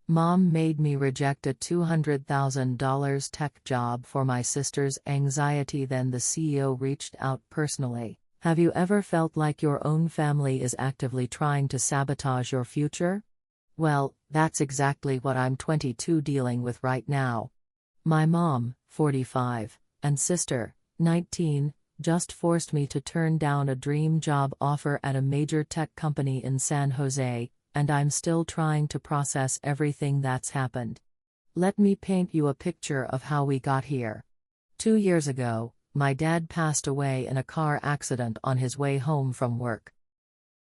Mom made me reject a $200,000 tech job for my sister's anxiety. Then the CEO reached out personally. Have you ever felt like your own family is actively trying to sabotage your future? Well, that's exactly what I'm 22 dealing with right now. My mom, 45, and sister, 19, just forced me to turn down a dream job offer at a major tech company in San Jose, and I'm still trying to process everything that's happened. Let me paint you a picture of how we got here. 2 years ago, my dad passed away in a car accident on his way home from work.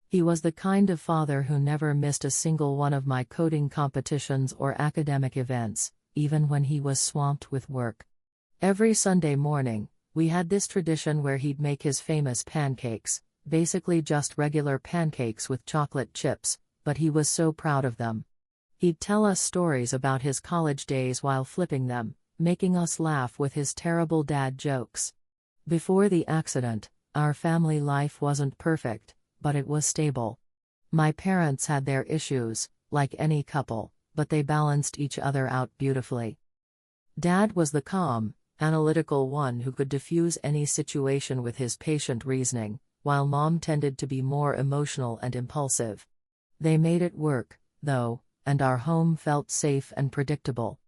He was the kind of father who never missed a single one of my coding competitions or academic events, even when he was swamped with work. Every Sunday morning, we had this tradition where he'd make his famous pancakes, basically just regular pancakes with chocolate chips, but he was so proud of them. He'd tell us stories about his college days while flipping them, making us laugh with his terrible dad jokes. Before the accident, our family life wasn't perfect, but it was stable. My parents had their issues, like any couple, but they balanced each other out beautifully. Dad was the calm, analytical one who could diffuse any situation with his patient reasoning, while Mom tended to be more emotional and impulsive. They made it work, though, and our home felt safe and predictable.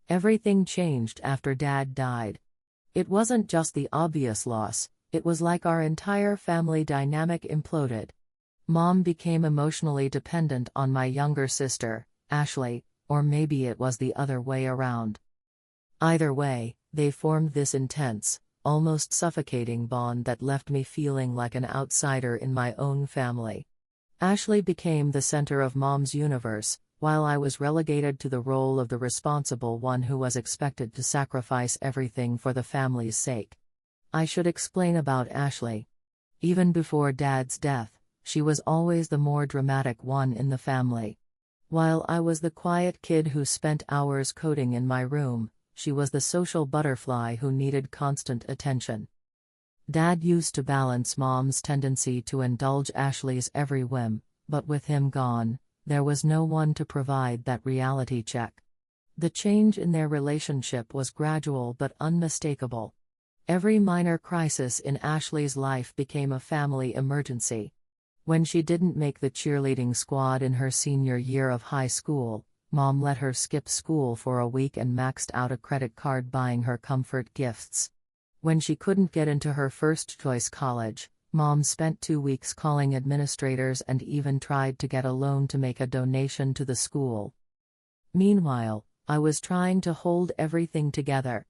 Everything changed after Dad died. It wasn't just the obvious loss, it was like our entire family dynamic imploded. Mom became emotionally dependent on my younger sister, Ashley, or maybe it was the other way around. Either way, they formed this intense, almost suffocating bond that left me feeling like an outsider in my own family. Ashley became the center of Mom's universe, while I was relegated to the role of the responsible one who was expected to sacrifice everything for the family's sake. I should explain about Ashley. Even before Dad's death, she was always the more dramatic one in the family. While I was the quiet kid who spent hours coding in my room, she was the social butterfly who needed constant attention. Dad used to balance Mom's tendency to indulge Ashley's every whim, but with him gone, there was no one to provide that reality check. The change in their relationship was gradual but unmistakable. Every minor crisis in Ashley's life became a family emergency. When she didn't make the cheerleading squad in her senior year of high school, Mom let her skip school for a week and maxed out a credit card buying her comfort gifts. When she couldn't get into her first-choice college, Mom spent 2 weeks calling administrators and even tried to get a loan to make a donation to the school. Meanwhile, I was trying to hold everything together.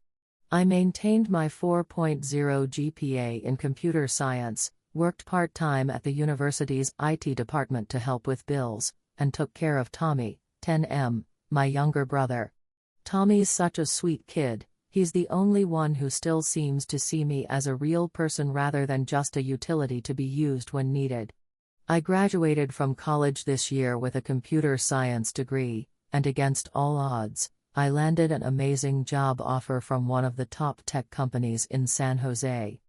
I maintained my 4.0 GPA in computer science, worked part-time at the university's IT department to help with bills, and took care of Tommy, 10M, my younger brother. Tommy's such a sweet kid. He's the only one who still seems to see me as a real person rather than just a utility to be used when needed. I graduated from college this year with a computer science degree, and against all odds, I landed an amazing job offer from one of the top tech companies in San Jose.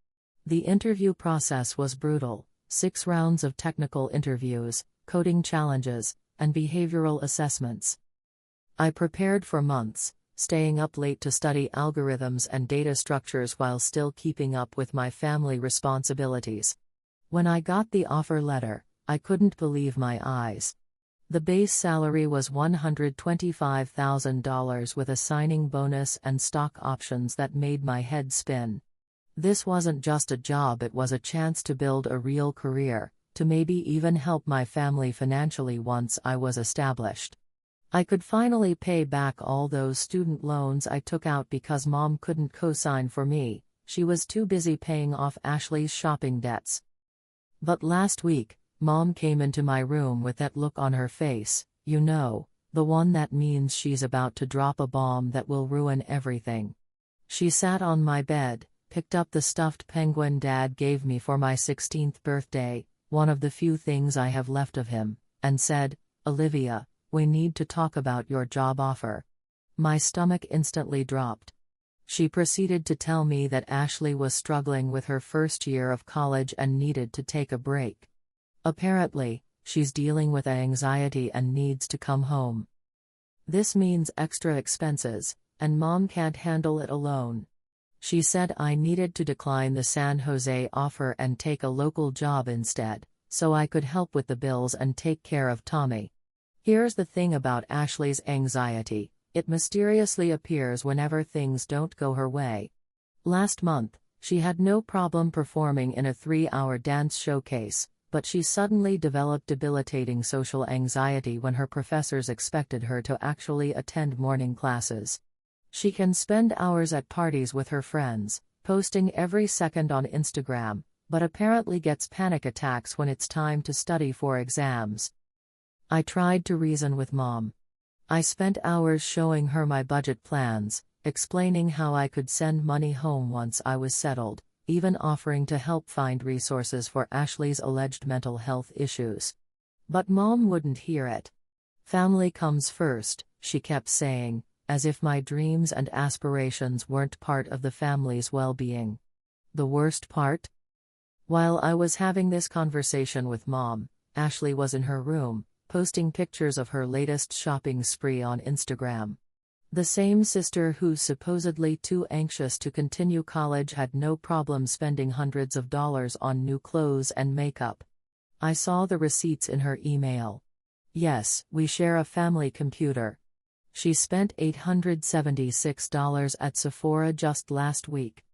The interview process was brutal: 6 rounds of technical interviews, coding challenges, and behavioral assessments. I prepared for months, staying up late to study algorithms and data structures while still keeping up with my family responsibilities. When I got the offer letter, I couldn't believe my eyes. The base salary was $125,000 with a signing bonus and stock options that made my head spin. This wasn't just a job, it was a chance to build a real career, to maybe even help my family financially once I was established. I could finally pay back all those student loans I took out because Mom couldn't co-sign for me. She was too busy paying off Ashley's shopping debts. But last week, Mom came into my room with that look on her face, you know, the one that means she's about to drop a bomb that will ruin everything. She sat on my bed, picked up the stuffed penguin Dad gave me for my 16th birthday, one of the few things I have left of him, and said, "Olivia, we need to talk about your job offer." My stomach instantly dropped. She proceeded to tell me that Ashley was struggling with her first year of college and needed to take a break. Apparently, she's dealing with anxiety and needs to come home. This means extra expenses, and Mom can't handle it alone. She said I needed to decline the San Jose offer and take a local job instead, so I could help with the bills and take care of Tommy. Here's the thing about Ashley's anxiety: it mysteriously appears whenever things don't go her way. Last month, she had no problem performing in a 3-hour dance showcase, but she suddenly developed debilitating social anxiety when her professors expected her to actually attend morning classes. She can spend hours at parties with her friends, posting every second on Instagram, but apparently gets panic attacks when it's time to study for exams. I tried to reason with Mom. I spent hours showing her my budget plans, explaining how I could send money home once I was settled, even offering to help find resources for Ashley's alleged mental health issues. But Mom wouldn't hear it. Family comes first, she kept saying, as if my dreams and aspirations weren't part of the family's well-being. The worst part? While I was having this conversation with Mom, Ashley was in her room, posting pictures of her latest shopping spree on Instagram. The same sister who's supposedly too anxious to continue college had no problem spending hundreds of dollars on new clothes and makeup. I saw the receipts in her email. Yes, we share a family computer. She spent $876 at Sephora just last week.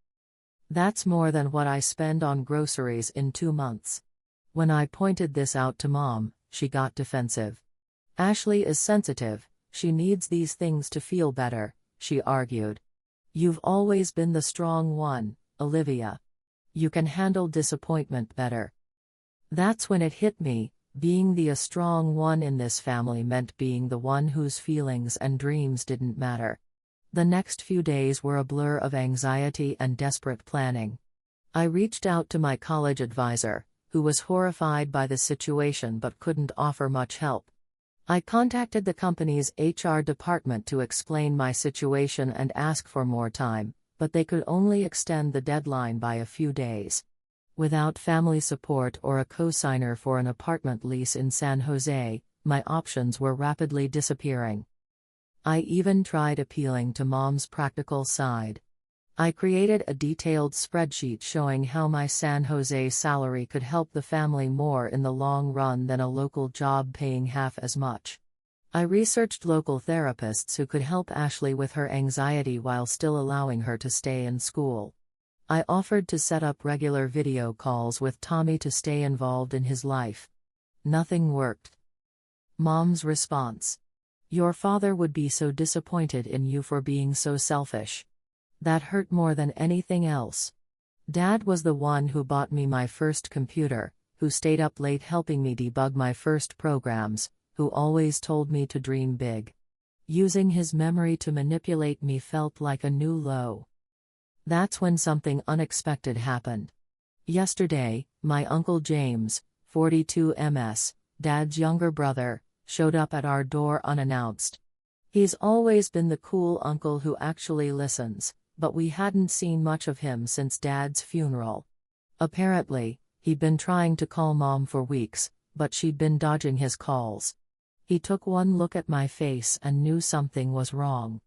That's more than what I spend on groceries in 2 months. When I pointed this out to Mom, she got defensive. Ashley is sensitive. She needs these things to feel better, she argued. You've always been the strong one, Olivia. You can handle disappointment better. That's when it hit me: being the strong one in this family meant being the one whose feelings and dreams didn't matter. The next few days were a blur of anxiety and desperate planning. I reached out to my college advisor, who was horrified by the situation but couldn't offer much help. I contacted the company's HR department to explain my situation and ask for more time, but they could only extend the deadline by a few days. Without family support or a co-signer for an apartment lease in San Jose, my options were rapidly disappearing. I even tried appealing to Mom's practical side. I created a detailed spreadsheet showing how my San Jose salary could help the family more in the long run than a local job paying half as much. I researched local therapists who could help Ashley with her anxiety while still allowing her to stay in school. I offered to set up regular video calls with Tommy to stay involved in his life. Nothing worked. Mom's response: "Your father would be so disappointed in you for being so selfish." That hurt more than anything else. Dad was the one who bought me my first computer, who stayed up late helping me debug my first programs, who always told me to dream big. Using his memory to manipulate me felt like a new low. That's when something unexpected happened. Yesterday, my Uncle James, 42 MS, Dad's younger brother, showed up at our door unannounced. He's always been the cool uncle who actually listens, but we hadn't seen much of him since Dad's funeral. Apparently, he'd been trying to call Mom for weeks, but she'd been dodging his calls. He took one look at my face and knew something was wrong.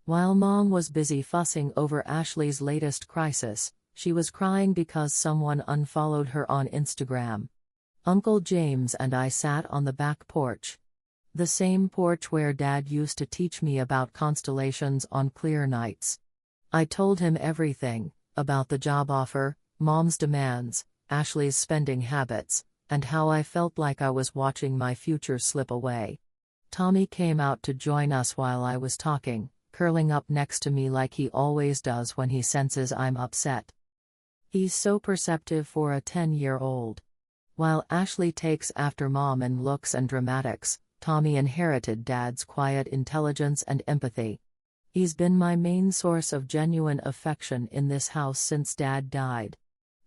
While Mom was busy fussing over Ashley's latest crisis, she was crying because someone unfollowed her on Instagram. Uncle James and I sat on the back porch. The same porch where Dad used to teach me about constellations on clear nights. I told him everything, about the job offer, Mom's demands, Ashley's spending habits, and how I felt like I was watching my future slip away. Tommy came out to join us while I was talking, curling up next to me like he always does when he senses I'm upset. He's so perceptive for a 10-year-old. While Ashley takes after Mom in looks and dramatics, Tommy inherited Dad's quiet intelligence and empathy. He's been my main source of genuine affection in this house since Dad died.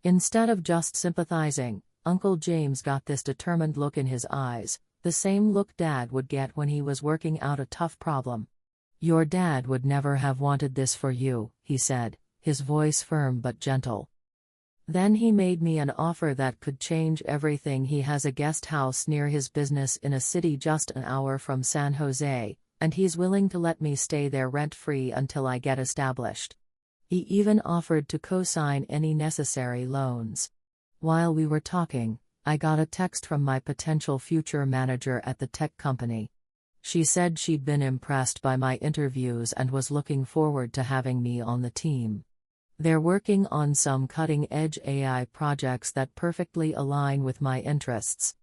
Instead of just sympathizing, Uncle James got this determined look in his eyes, the same look Dad would get when he was working out a tough problem. "Your dad would never have wanted this for you," he said, his voice firm but gentle. Then he made me an offer that could change everything. He has a guest house near his business in a city just an hour from San Jose, and he's willing to let me stay there rent-free until I get established. He even offered to co-sign any necessary loans. While we were talking, I got a text from my potential future manager at the tech company. She said she'd been impressed by my interviews and was looking forward to having me on the team. They're working on some cutting-edge AI projects that perfectly align with my interests.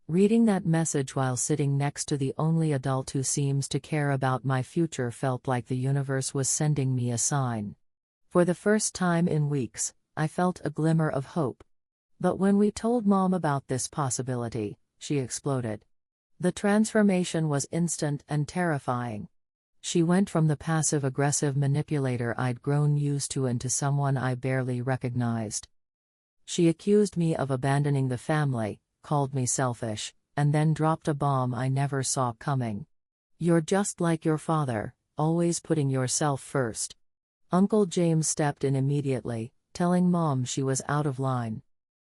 Reading that message while sitting next to the only adult who seems to care about my future felt like the universe was sending me a sign. For the first time in weeks, I felt a glimmer of hope. But when we told Mom about this possibility, she exploded. The transformation was instant and terrifying. She went from the passive-aggressive manipulator I'd grown used to into someone I barely recognized. She accused me of abandoning the family, called me selfish, and then dropped a bomb I never saw coming. "You're just like your father, always putting yourself first." Uncle James stepped in immediately, telling Mom she was out of line.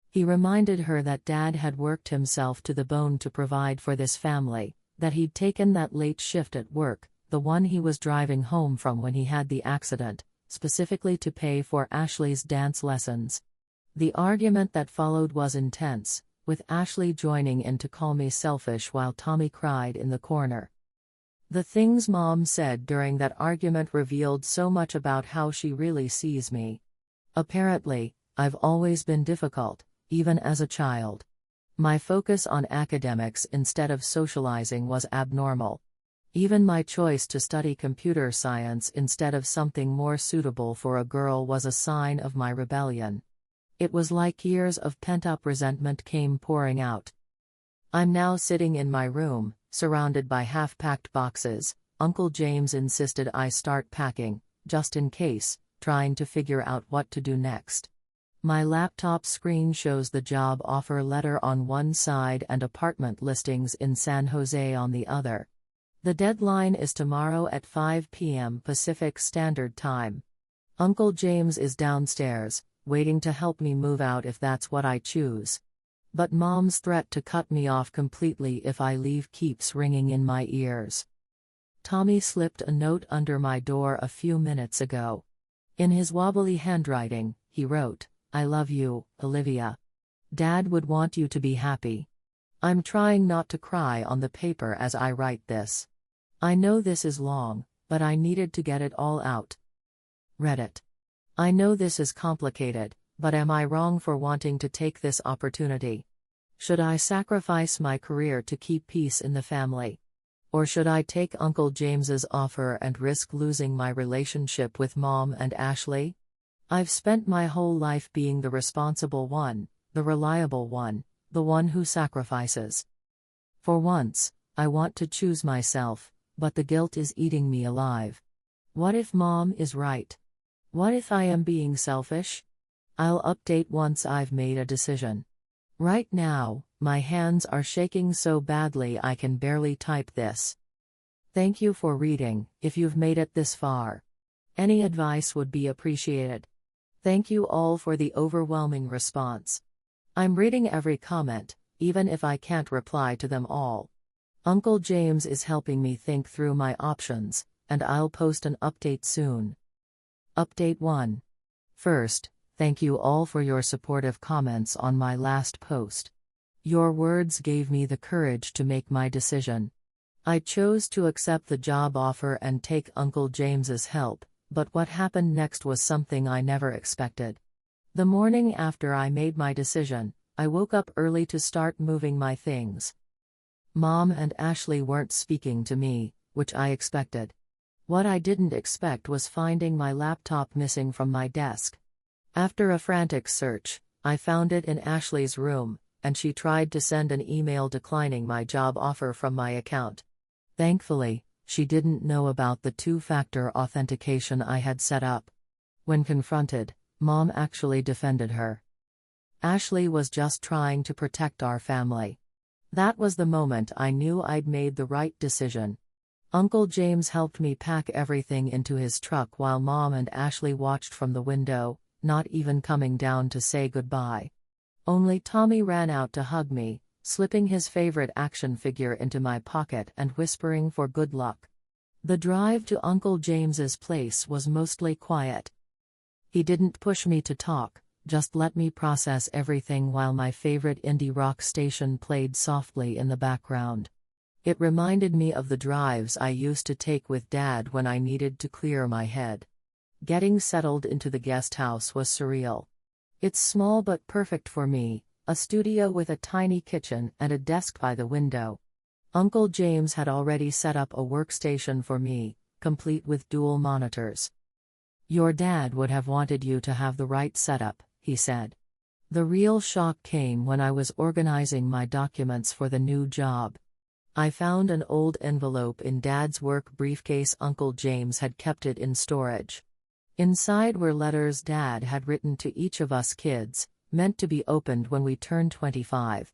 He reminded her that Dad had worked himself to the bone to provide for this family, that he'd taken that late shift at work, the one he was driving home from when he had the accident, specifically to pay for Ashley's dance lessons. The argument that followed was intense, with Ashley joining in to call me selfish while Tommy cried in the corner. The things Mom said during that argument revealed so much about how she really sees me. Apparently, I've always been difficult, even as a child. My focus on academics instead of socializing was abnormal. Even my choice to study computer science instead of something more suitable for a girl was a sign of my rebellion. It was like years of pent-up resentment came pouring out. I'm now sitting in my room, surrounded by half-packed boxes. Uncle James insisted I start packing, just in case, trying to figure out what to do next. My laptop screen shows the job offer letter on one side and apartment listings in San Jose on the other. The deadline is tomorrow at 5 p.m. Pacific Standard Time. Uncle James is downstairs, waiting to help me move out if that's what I choose. But Mom's threat to cut me off completely if I leave keeps ringing in my ears. Tommy slipped a note under my door a few minutes ago. In his wobbly handwriting, he wrote, "I love you, Olivia. Dad would want you to be happy." I'm trying not to cry on the paper as I write this. I know this is long, but I needed to get it all out. Reddit. I know this is complicated, but am I wrong for wanting to take this opportunity? Should I sacrifice my career to keep peace in the family? Or should I take Uncle James's offer and risk losing my relationship with Mom and Ashley? I've spent my whole life being the responsible one, the reliable one, the one who sacrifices. For once, I want to choose myself, but the guilt is eating me alive. What if Mom is right? What if I am being selfish? I'll update once I've made a decision. Right now, my hands are shaking so badly I can barely type this. Thank you for reading, if you've made it this far. Any advice would be appreciated. Thank you all for the overwhelming response. I'm reading every comment, even if I can't reply to them all. Uncle James is helping me think through my options, and I'll post an update soon. Update 1. First, thank you all for your supportive comments on my last post. Your words gave me the courage to make my decision. I chose to accept the job offer and take Uncle James's help, but what happened next was something I never expected. The morning after I made my decision, I woke up early to start moving my things. Mom and Ashley weren't speaking to me, which I expected. What I didn't expect was finding my laptop missing from my desk. After a frantic search, I found it in Ashley's room, and she tried to send an email declining my job offer from my account. Thankfully, she didn't know about the two-factor authentication I had set up. When confronted, Mom actually defended her. Ashley was just trying to protect our family. That was the moment I knew I'd made the right decision. Uncle James helped me pack everything into his truck while Mom and Ashley watched from the window, not even coming down to say goodbye. Only Tommy ran out to hug me, slipping his favorite action figure into my pocket and whispering for good luck. The drive to Uncle James's place was mostly quiet. He didn't push me to talk, just let me process everything while my favorite indie rock station played softly in the background. It reminded me of the drives I used to take with Dad when I needed to clear my head. Getting settled into the guest house was surreal. It's small but perfect for me, a studio with a tiny kitchen and a desk by the window. Uncle James had already set up a workstation for me, complete with dual monitors. "Your dad would have wanted you to have the right setup," he said. The real shock came when I was organizing my documents for the new job. I found an old envelope in Dad's work briefcase. Uncle James had kept it in storage. Inside were letters Dad had written to each of us kids, meant to be opened when we turned 25.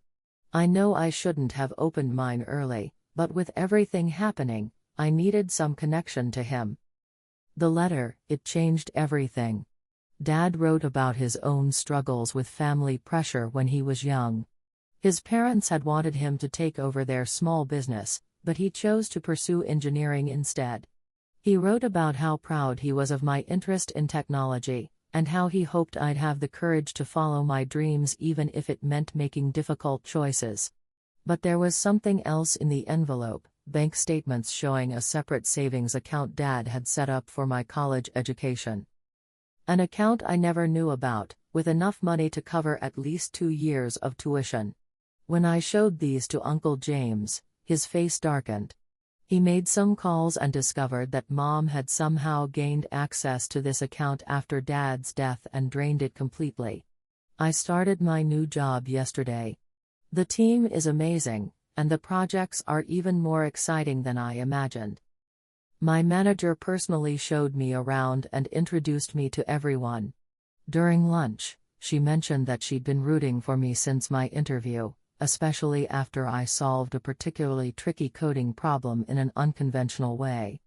I know I shouldn't have opened mine early, but with everything happening, I needed some connection to him. The letter, it changed everything. Dad wrote about his own struggles with family pressure when he was young. His parents had wanted him to take over their small business, but he chose to pursue engineering instead. He wrote about how proud he was of my interest in technology, and how he hoped I'd have the courage to follow my dreams even if it meant making difficult choices. But there was something else in the envelope, bank statements showing a separate savings account Dad had set up for my college education. An account I never knew about, with enough money to cover at least 2 years of tuition. When I showed these to Uncle James, his face darkened. He made some calls and discovered that Mom had somehow gained access to this account after Dad's death and drained it completely. I started my new job yesterday. The team is amazing, and the projects are even more exciting than I imagined. My manager personally showed me around and introduced me to everyone. During lunch, she mentioned that she'd been rooting for me since my interview, especially after I solved a particularly tricky coding problem in an unconventional way.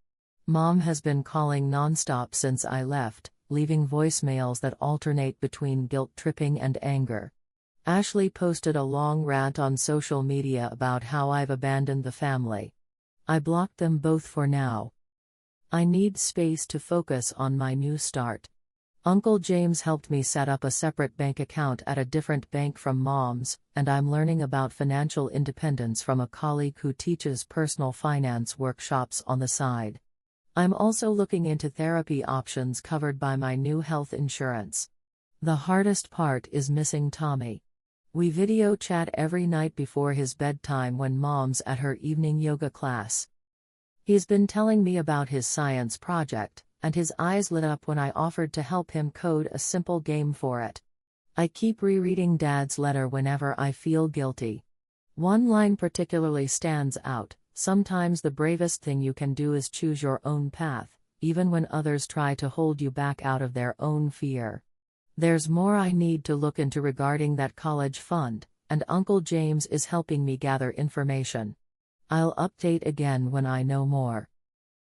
Mom has been calling nonstop since I left, leaving voicemails that alternate between guilt-tripping and anger. Ashley posted a long rant on social media about how I've abandoned the family. I blocked them both for now. I need space to focus on my new start. Uncle James helped me set up a separate bank account at a different bank from Mom's, and I'm learning about financial independence from a colleague who teaches personal finance workshops on the side. I'm also looking into therapy options covered by my new health insurance. The hardest part is missing Tommy. We video chat every night before his bedtime when Mom's at her evening yoga class. He's been telling me about his science project, and his eyes lit up when I offered to help him code a simple game for it. I keep rereading Dad's letter whenever I feel guilty. One line particularly stands out: sometimes the bravest thing you can do is choose your own path, even when others try to hold you back out of their own fear. There's more I need to look into regarding that college fund, and Uncle James is helping me gather information. I'll update again when I know more.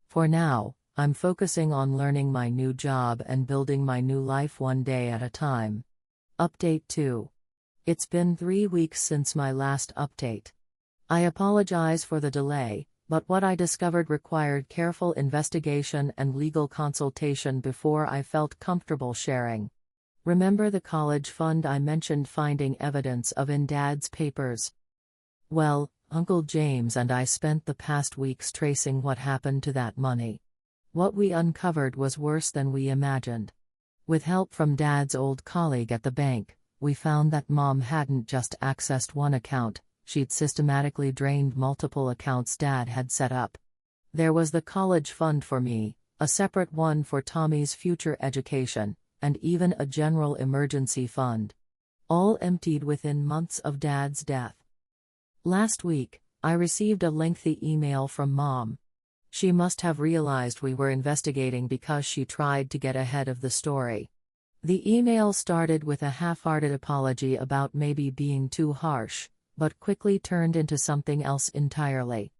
For now, I'm focusing on learning my new job and building my new life one day at a time. Update 2. It's been 3 weeks since my last update. I apologize for the delay, but what I discovered required careful investigation and legal consultation before I felt comfortable sharing. Remember the college fund I mentioned finding evidence of in Dad's papers? Well, Uncle James and I spent the past weeks tracing what happened to that money. What we uncovered was worse than we imagined. With help from Dad's old colleague at the bank, we found that Mom hadn't just accessed one account, she'd systematically drained multiple accounts Dad had set up. There was the college fund for me, a separate one for Tommy's future education, and even a general emergency fund. All emptied within months of Dad's death. Last week, I received a lengthy email from Mom. She must have realized we were investigating because she tried to get ahead of the story. The email started with a half-hearted apology about maybe being too harsh, but quickly turned into something else entirely.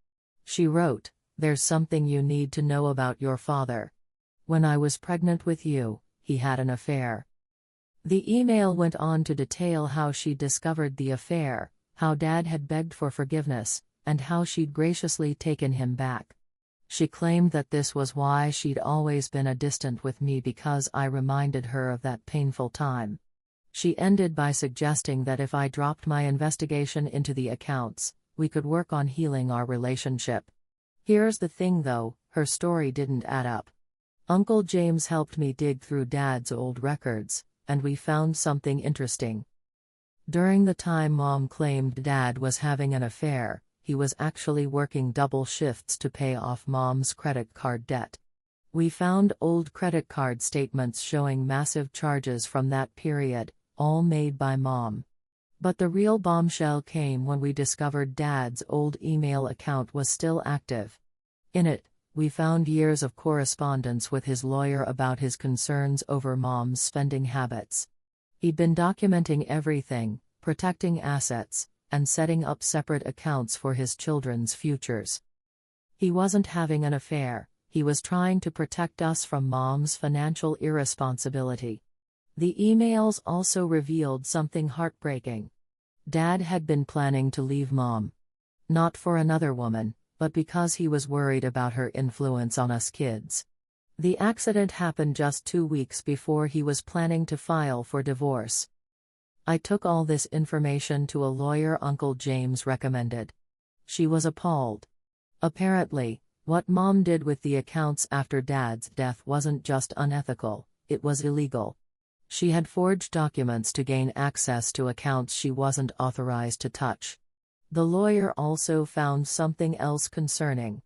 She wrote, "There's something you need to know about your father. When I was pregnant with you, he had an affair." The email went on to detail how she discovered the affair, how Dad had begged for forgiveness, and how she'd graciously taken him back. She claimed that this was why she'd always been a distant with me, because I reminded her of that painful time. She ended by suggesting that if I dropped my investigation into the accounts, we could work on healing our relationship. Here's the thing though, her story didn't add up. Uncle James helped me dig through Dad's old records, and we found something interesting. During the time Mom claimed Dad was having an affair, he was actually working double shifts to pay off Mom's credit card debt. We found old credit card statements showing massive charges from that period, all made by Mom. But the real bombshell came when we discovered Dad's old email account was still active. In it, we found years of correspondence with his lawyer about his concerns over Mom's spending habits. He'd been documenting everything, protecting assets, and setting up separate accounts for his children's futures. He wasn't having an affair, he was trying to protect us from Mom's financial irresponsibility. The emails also revealed something heartbreaking. Dad had been planning to leave Mom. Not for another woman, but because he was worried about her influence on us kids. The accident happened just 2 weeks before he was planning to file for divorce. I took all this information to a lawyer Uncle James recommended. She was appalled. Apparently, what Mom did with the accounts after Dad's death wasn't just unethical, it was illegal. She had forged documents to gain access to accounts she wasn't authorized to touch. The lawyer also found something else concerning.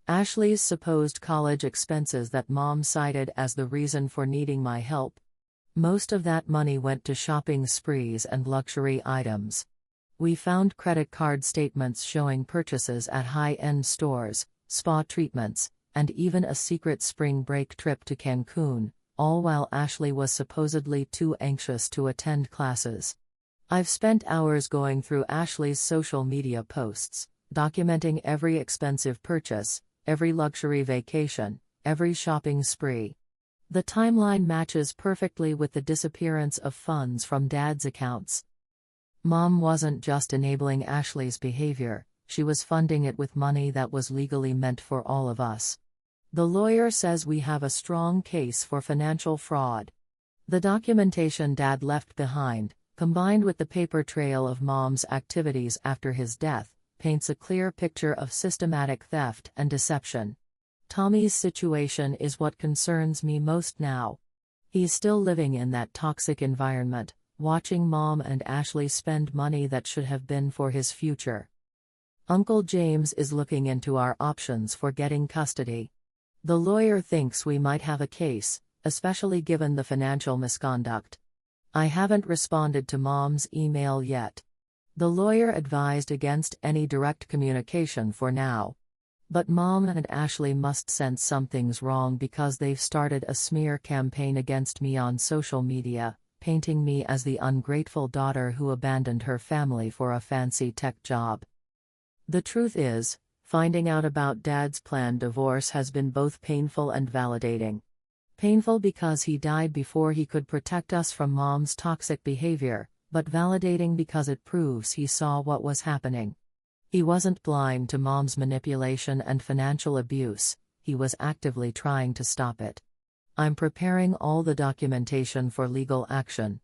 Ashley's supposed college expenses that Mom cited as the reason for needing my help. Most of that money went to shopping sprees and luxury items. We found credit card statements showing purchases at high-end stores, spa treatments, and even a secret spring break trip to Cancun, all while Ashley was supposedly too anxious to attend classes. I've spent hours going through Ashley's social media posts, documenting every expensive purchase, every luxury vacation, every shopping spree. The timeline matches perfectly with the disappearance of funds from Dad's accounts. Mom wasn't just enabling Ashley's behavior, she was funding it with money that was legally meant for all of us. The lawyer says we have a strong case for financial fraud. The documentation Dad left behind, combined with the paper trail of Mom's activities after his death, paints a clear picture of systematic theft and deception. Tommy's situation is what concerns me most now. He's still living in that toxic environment, watching Mom and Ashley spend money that should have been for his future. Uncle James is looking into our options for getting custody. The lawyer thinks we might have a case, especially given the financial misconduct. I haven't responded to Mom's email yet. The lawyer advised against any direct communication for now. But Mom and Ashley must sense something's wrong because they've started a smear campaign against me on social media, painting me as the ungrateful daughter who abandoned her family for a fancy tech job. The truth is, finding out about Dad's planned divorce has been both painful and validating. Painful because he died before he could protect us from Mom's toxic behavior, but validating because it proves he saw what was happening. He wasn't blind to Mom's manipulation and financial abuse, he was actively trying to stop it. I'm preparing all the documentation for legal action.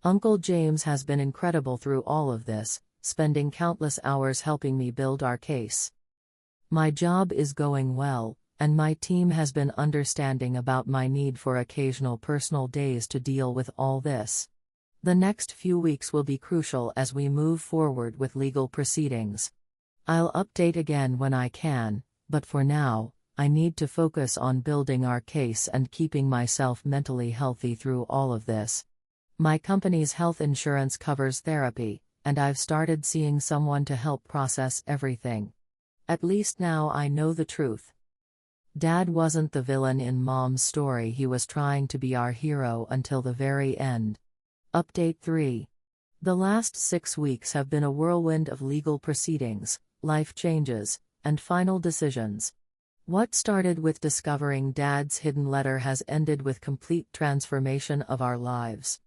Uncle James has been incredible through all of this, spending countless hours helping me build our case. My job is going well, and my team has been understanding about my need for occasional personal days to deal with all this. The next few weeks will be crucial as we move forward with legal proceedings. I'll update again when I can, but for now, I need to focus on building our case and keeping myself mentally healthy through all of this. My company's health insurance covers therapy, and I've started seeing someone to help process everything. At least now I know the truth. Dad wasn't the villain in Mom's story, he was trying to be our hero until the very end. Update 3. The last 6 weeks have been a whirlwind of legal proceedings, life changes, and final decisions. What started with discovering Dad's hidden letter has ended with complete transformation of our lives.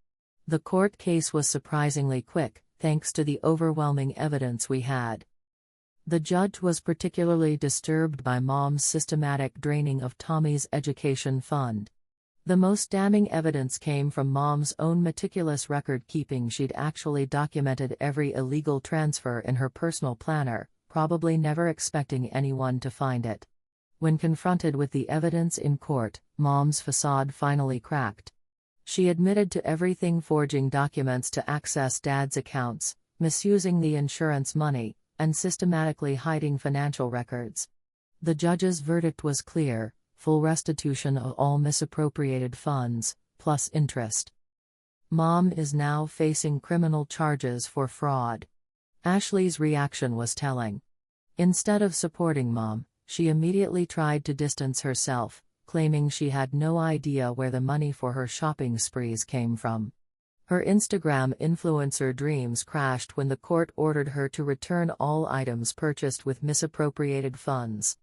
The court case was surprisingly quick, thanks to the overwhelming evidence we had. The judge was particularly disturbed by Mom's systematic draining of Tommy's education fund. The most damning evidence came from Mom's own meticulous record-keeping. She'd actually documented every illegal transfer in her personal planner, probably never expecting anyone to find it. When confronted with the evidence in court, Mom's facade finally cracked. She admitted to everything: forging documents to access Dad's accounts, misusing the insurance money, and systematically hiding financial records. The judge's verdict was clear: full restitution of all misappropriated funds, plus interest. Mom is now facing criminal charges for fraud. Ashley's reaction was telling. Instead of supporting Mom, she immediately tried to distance herself, claiming she had no idea where the money for her shopping sprees came from. Her Instagram influencer dreams crashed when the court ordered her to return all items purchased with misappropriated funds.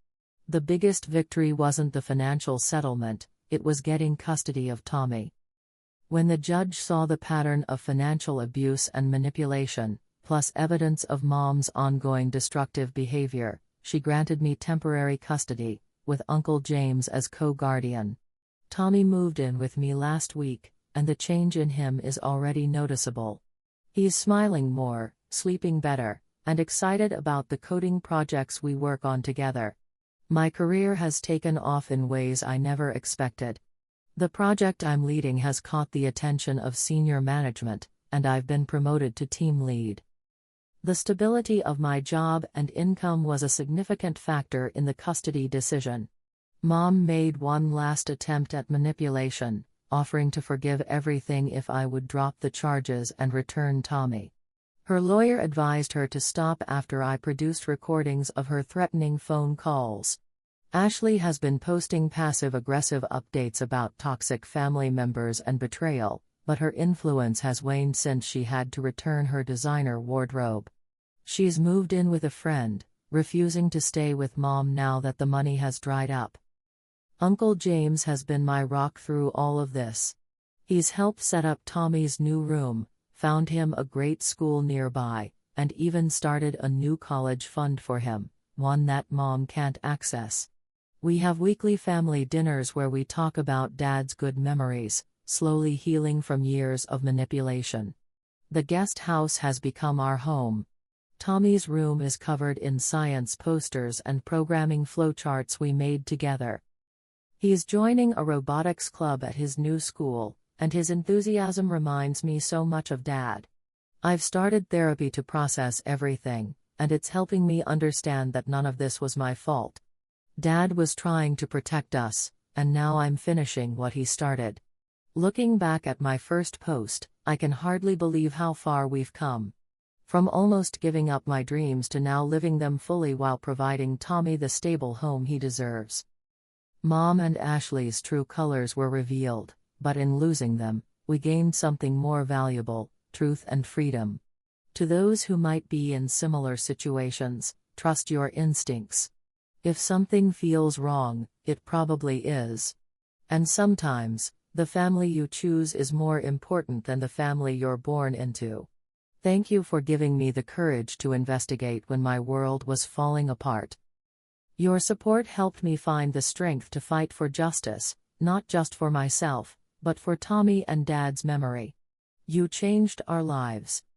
The biggest victory wasn't the financial settlement, it was getting custody of Tommy. When the judge saw the pattern of financial abuse and manipulation, plus evidence of Mom's ongoing destructive behavior, she granted me temporary custody, with Uncle James as co-guardian. Tommy moved in with me last week, and the change in him is already noticeable. He's smiling more, sleeping better, and excited about the coding projects we work on together. My career has taken off in ways I never expected. The project I'm leading has caught the attention of senior management, and I've been promoted to team lead. The stability of my job and income was a significant factor in the custody decision. Mom made one last attempt at manipulation, offering to forgive everything if I would drop the charges and return Tommy. Her lawyer advised her to stop after I produced recordings of her threatening phone calls. Ashley has been posting passive-aggressive updates about toxic family members and betrayal, but her influence has waned since she had to return her designer wardrobe. She's moved in with a friend, refusing to stay with Mom now that the money has dried up. Uncle James has been my rock through all of this. He's helped set up Tommy's new room, found him a great school nearby, and even started a new college fund for him, one that Mom can't access. We have weekly family dinners where we talk about Dad's good memories, slowly healing from years of manipulation. The guest house has become our home. Tommy's room is covered in science posters and programming flowcharts we made together. He's joining a robotics club at his new school, and his enthusiasm reminds me so much of Dad. I've started therapy to process everything, and it's helping me understand that none of this was my fault. Dad was trying to protect us, and now I'm finishing what he started. Looking back at my first post, I can hardly believe how far we've come. From almost giving up my dreams to now living them fully while providing Tommy the stable home he deserves. Mom and Ashley's true colors were revealed, but in losing them, we gained something more valuable: truth and freedom. To those who might be in similar situations, trust your instincts. If something feels wrong, it probably is. And sometimes, the family you choose is more important than the family you're born into. Thank you for giving me the courage to investigate when my world was falling apart. Your support helped me find the strength to fight for justice, not just for myself, but for Tommy and Dad's memory. You changed our lives.